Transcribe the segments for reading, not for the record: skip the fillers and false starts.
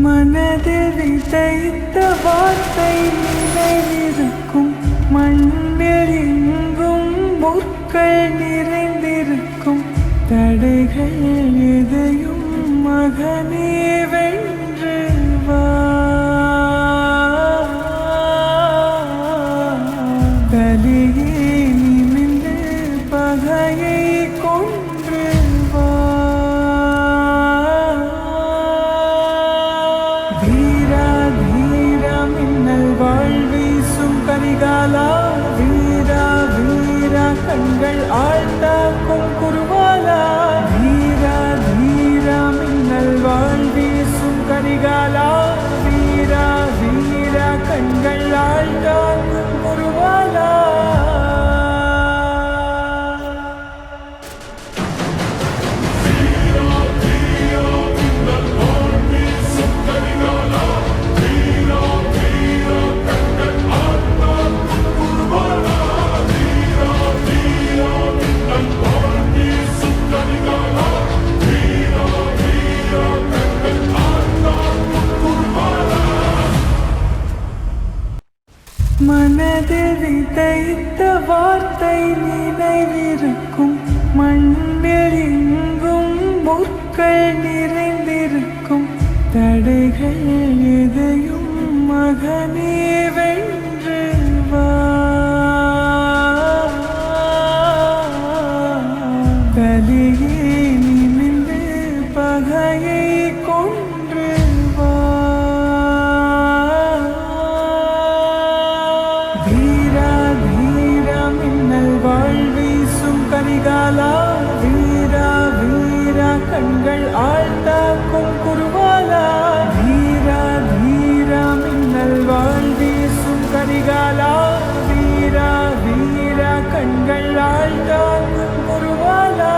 மனதில் விதைத்த வார்த்தை நினைவிருக்கும். மண்ணில் எங்கும் முற்கள் நிறைந்திருக்கும். தடைகள் எதையும் மகனே வென்று வா. தலையே நிமிர்ந்து பகையை கொன்று வா. வீரா வீரா மின்னல் வாழ்வீசும் கரிகாலா. வீரா வீரா கண்கள் ஆழ்ந்தாக்கும் குருவாலா. வீரா வீரா மின்னல் வாழ்வீசும் கரிகாலா. வீரா வீரா கண்கள் ஆழ்ந்தாக்கும் குருவாலா. மனதில் விதைத்த வார்த்தை நினைவிருக்கும். மண்ணில் எங்கும் முற்கள் நிறைந்திருக்கும். தடைகள் எதையும் மகனே வென்று வா. தலையே நிமிர்ந்து பகையை கொன்று வா. வீரா வீரா மின்னல் வாழ்வீசும் கரிகாலா. வீரா வீரா கண்கள் ஆழ்ந்தாக்கும் குருவாலா. வீரா வீரா மின்னல் வாழ்வீசும் கரிகாலா. வீரா வீரா கண்கள் ஆழ்ந்தாக்கும் குருவாலா.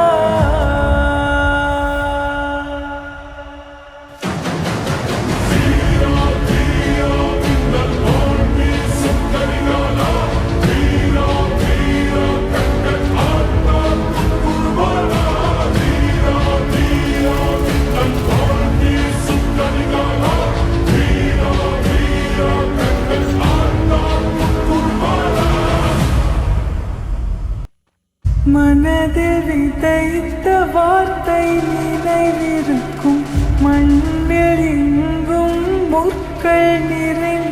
மனதில் விதைத்த வார்த்தை நினைவிருக்கும். மண்ணில் எங்கும் முற்கள் நிறைந்திருக்கும்.